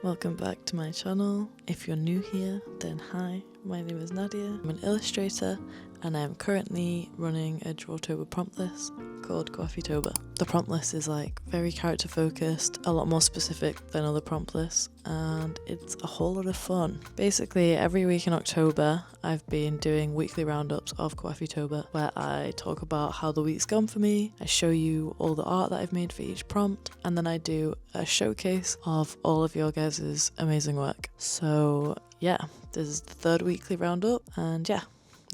Welcome back to my channel. If you're new here, then hi, my name is Nadia. I'm an illustrator and I'm currently running a Drawtober prompt list called Kawafitober. The prompt list is like very character focused, a lot more specific than other prompt lists, and it's a whole lot of fun. Basically, every week in October, I've been doing weekly roundups of Kawafitober where I talk about how the week's gone for me, I show you all the art that I've made for each prompt, and then I do a showcase of all of your guys' amazing work. So yeah, this is the third weekly roundup, and yeah,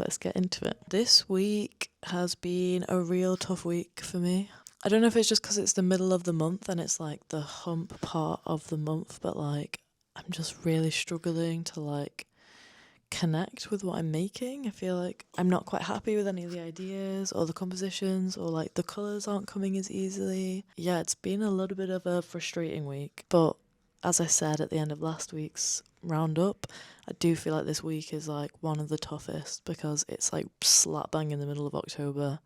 let's get into it. This week has been a real tough week for me. I don't know if it's just because it's the middle of the month and it's like the hump part of the month, but like I'm just really struggling to like connect with what I'm making. I feel like I'm not quite happy with any of the ideas or the compositions, or like the colours aren't coming as easily. Yeah, it's been a little bit of a frustrating week, but as I said at the end of last week's roundup, I do feel like this week is like one of the toughest because it's like slap bang in the middle of October.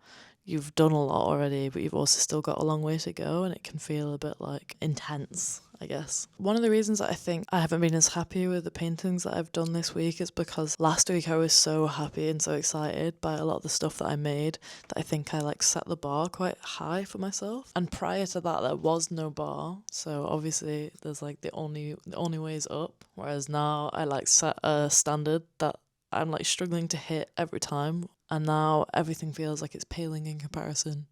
You've done a lot already, but you've also still got a long way to go, and it can feel a bit like intense, I guess. One of the reasons that I think I haven't been as happy with the paintings that I've done this week is because last week I was so happy and so excited by a lot of the stuff that I made that I think I like set the bar quite high for myself. And prior to that, there was no bar, so obviously there's like the only way is up. Whereas now I like set a standard that I'm like struggling to hit every time, and now everything feels like it's paling in comparison,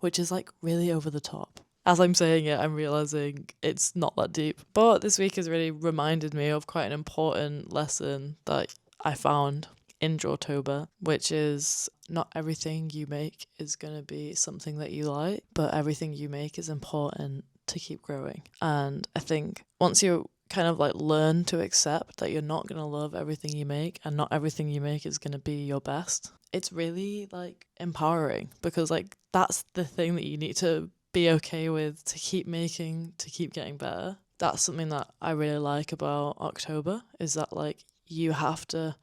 which is like really over the top. As I'm saying it, I'm realising it's not that deep. But this week has really reminded me of quite an important lesson that I found in Drawtober, which is not everything you make is going to be something that you like, but everything you make is important to keep growing. And I think once you kind of like learn to accept that you're not going to love everything you make and not everything you make is going to be your best, it's really like empowering, because like that's the thing that you need to be okay with to keep making, to keep getting better. That's something that I really like about October, is that like you have to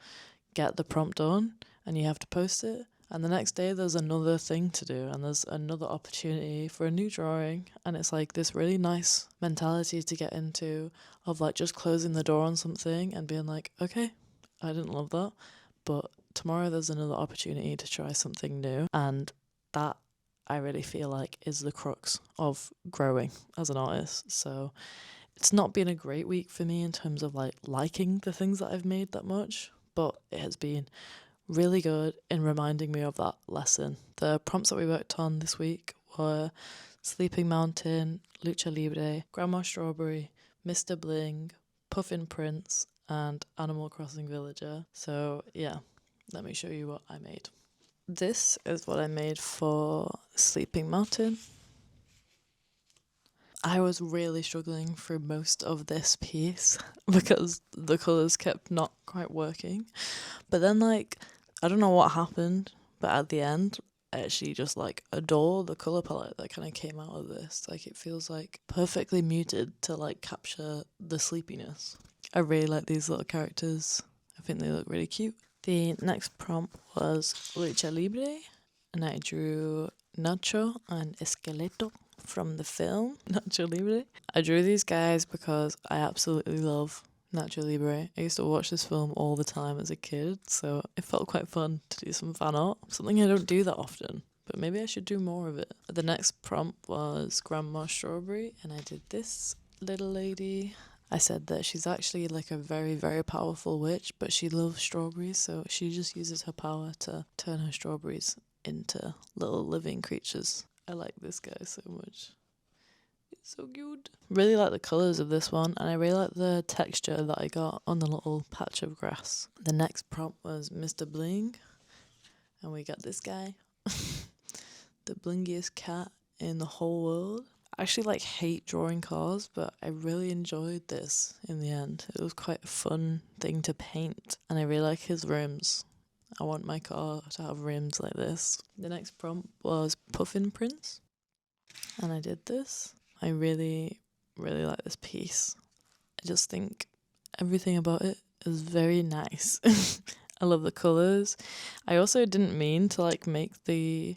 get the prompt done and you have to post it, and the next day there's another thing to do and there's another opportunity for a new drawing, and it's like this really nice mentality to get into of like just closing the door on something and being like, okay, I didn't love that, but tomorrow there's another opportunity to try something new. And that, I really feel like, is the crux of growing as an artist. So it's not been a great week for me in terms of like liking the things that I've made that much, but it has been really good in reminding me of that lesson. The prompts that we worked on this week were Sleeping Mountain, Lucha Libre, Grandma Strawberry, Mr. Bling, Puffin Prince, and Animal Crossing Villager. So yeah, let me show you what I made. This is what I made for Sleeping Mountain. I was really struggling for most of this piece because the colours kept not quite working. But then like, I don't know what happened, but at the end, I actually just like adore the colour palette that kind of came out of this. Like it feels like perfectly muted to like capture the sleepiness. I really like these little characters. I think they look really cute. The next prompt was Lucha Libre, and I drew Nacho and Esqueleto from the film Nacho Libre. I drew these guys because I absolutely love Nacho Libre. I used to watch this film all the time as a kid, so it felt quite fun to do some fan art. Something I don't do that often, but maybe I should do more of it. The next prompt was Grandma Strawberry, and I did this little lady. I said that she's actually like a very, very powerful witch, but she loves strawberries, so she just uses her power to turn her strawberries into little living creatures. I like this guy so much. It's so cute. Really like the colours of this one, and I really like the texture that I got on the little patch of grass. The next prompt was Mr. Bling, and we got this guy. The blingiest cat in the whole world. I actually like hate drawing cars, but I really enjoyed this in the end. It was quite a fun thing to paint, and I really like his rims. I want my car to have rims like this. The next prompt was Puffin Prince, and I did this. I really, really like this piece. I just think everything about it is very nice. I love the colours. I also didn't mean to like make the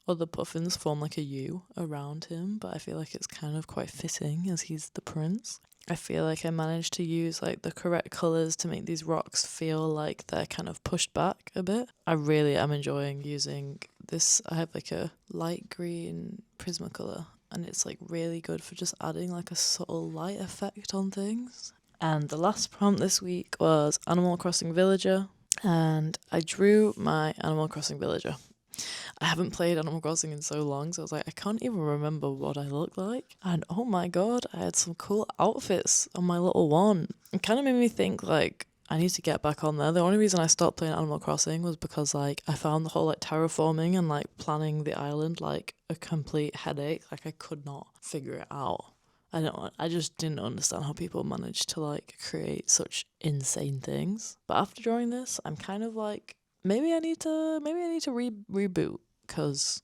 other puffins form like a U around him, but I feel like it's kind of quite fitting as he's the prince. I feel like I managed to use like the correct colours to make these rocks feel like they're kind of pushed back a bit. I really am enjoying using this. I have like a light green Prismacolor, and it's like really good for just adding like a subtle light effect on things. And the last prompt this week was Animal Crossing Villager, and I drew my Animal Crossing Villager. I haven't played Animal Crossing in so long, so I was like, I can't even remember what I look like. And oh my god, I had some cool outfits on my little one. It kind of made me think like, I need to get back on there. The only reason I stopped playing Animal Crossing was because like I found the whole like terraforming and like planning the island like a complete headache. Like I could not figure it out. I just didn't understand how people managed to like create such insane things. But after drawing this, I'm kind of like, maybe I need to reboot, because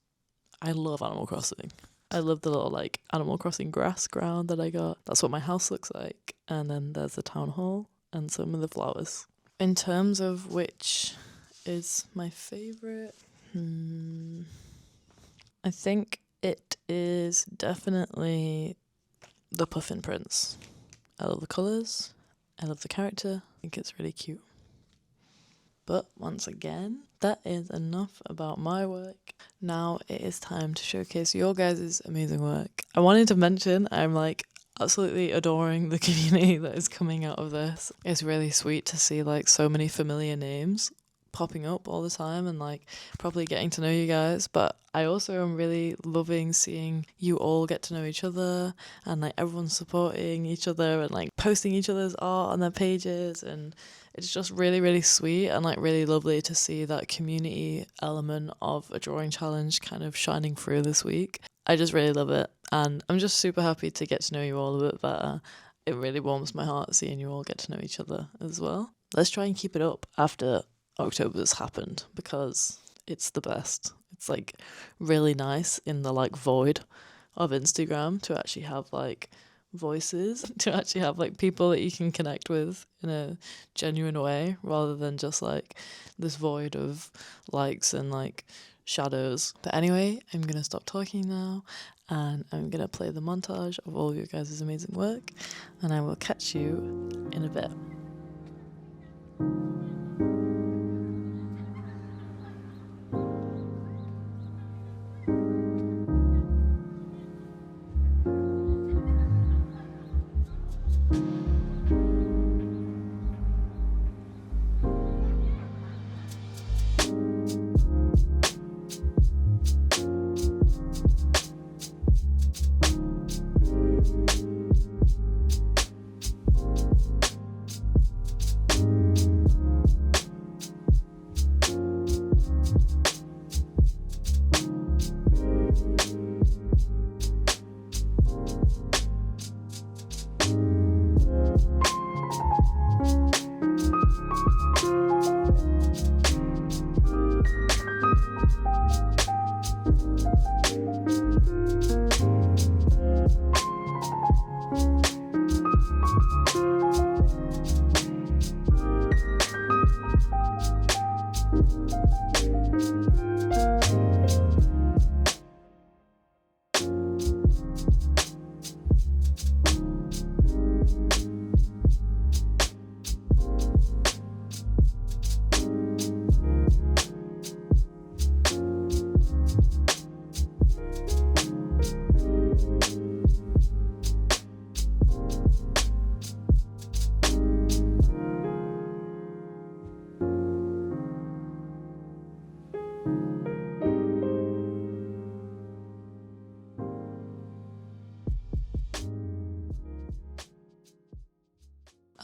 I love Animal Crossing. I love the little like Animal Crossing grass ground that I got. That's what my house looks like. And then there's the town hall and some of the flowers. In terms of which is my favourite, I think it is definitely the Puffin Prince. I love the colours. I love the character. I think it's really cute. But once again, that is enough about my work. Now it is time to showcase your guys' amazing work. I wanted to mention I'm like absolutely adoring the community that is coming out of this. It's really sweet to see like so many familiar names popping up all the time and like probably getting to know you guys. But I also am really loving seeing you all get to know each other and like everyone supporting each other and like posting each other's art on their pages, and it's just really, really sweet and like really lovely to see that community element of a drawing challenge kind of shining through this week. I just really love it, and I'm just super happy to get to know you all a bit better. It really warms my heart seeing you all get to know each other as well. Let's try and keep it up after October's happened, because it's the best. It's like really nice in the like void of Instagram to actually have like voices, to actually have like people that you can connect with in a genuine way, rather than just like this void of likes and like shadows. But anyway, I'm gonna stop talking now and I'm gonna play the montage of all of your guys' amazing work, and I will catch you in a bit.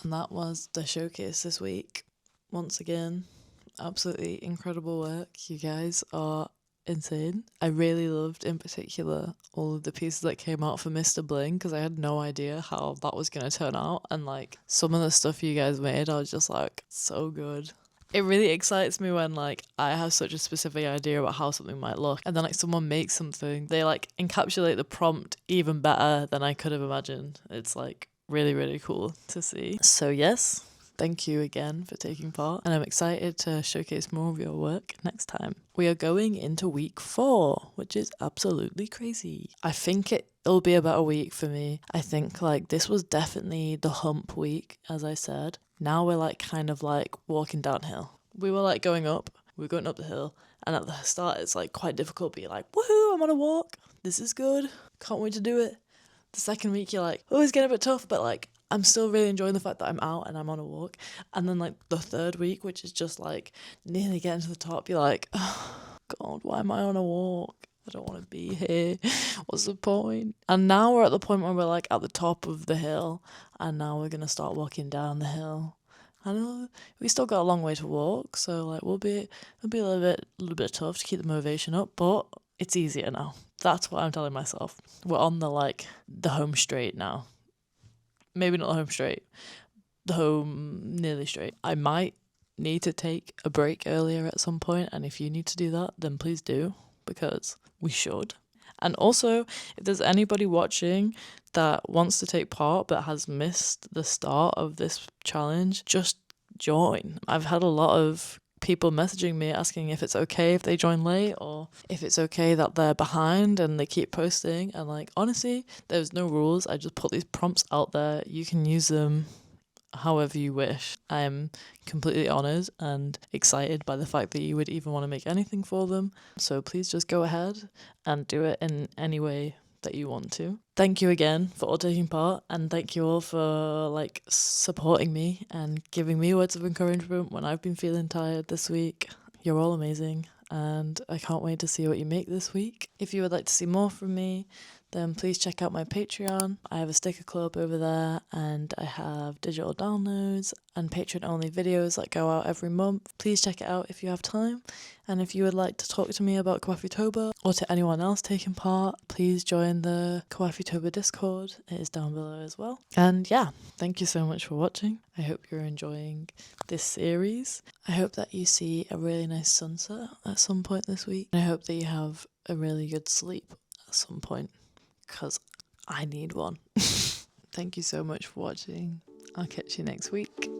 And that was the showcase this week. Once again, absolutely incredible work. You guys are insane. I really loved, in particular, all of the pieces that came out for Mr. Bling, because I had no idea how that was going to turn out. And like some of the stuff you guys made, I was just like, so good. It really excites me when like I have such a specific idea about how something might look, and then like someone makes something, they like encapsulate the prompt even better than I could have imagined. It's like really, really cool to see. So yes, thank you again for taking part, and I'm excited to showcase more of your work next time. We are going into week 4, which is absolutely crazy. I think it'll be about a week for me. I think like this was definitely the hump week, as I said. Now we're like kind of like walking downhill. We were like going up the hill, and at the start it's like quite difficult being like, woohoo, I'm on a walk, this is good, can't wait to do it. The second week you're like, oh, it's getting a bit tough, but like I'm still really enjoying the fact that I'm out and I'm on a walk. And then like the third week, which is just like nearly getting to the top, you're like, oh God, why am I on a walk? I don't want to be here. What's the point? And now we're at the point where we're like at the top of the hill, and now we're gonna start walking down the hill. I know we still got a long way to walk, so like it'll be a little bit tough to keep the motivation up, but it's easier now. That's what I'm telling myself. We're on the home straight now. Maybe not the home straight, the home nearly straight. I might need to take a break earlier at some point, and if you need to do that, then please do, because we should. And also, if there's anybody watching that wants to take part but has missed the start of this challenge, just join. I've had a lot of people messaging me asking if it's okay if they join late, or if it's okay that they're behind and they keep posting. And like, honestly, there's no rules. I just put these prompts out there. You can use them however you wish. I'm completely honoured and excited by the fact that you would even want to make anything for them. So please just go ahead and do it in any way that you want to. Thank you again for all taking part, and thank you all for like supporting me and giving me words of encouragement when I've been feeling tired this week. You're all amazing, and I can't wait to see what you make this week. If you would like to see more from me, then please check out my Patreon. I have a sticker club over there, and I have digital downloads and Patreon-only videos that go out every month. Please check it out if you have time. And if you would like to talk to me about Kawafitober, or to anyone else taking part, please join the Kawafitober Discord. It is down below as well. And yeah, thank you so much for watching. I hope you're enjoying this series. I hope that you see a really nice sunset at some point this week. I hope that you have a really good sleep at some point, because I need one. Thank you so much for watching. I'll catch you next week.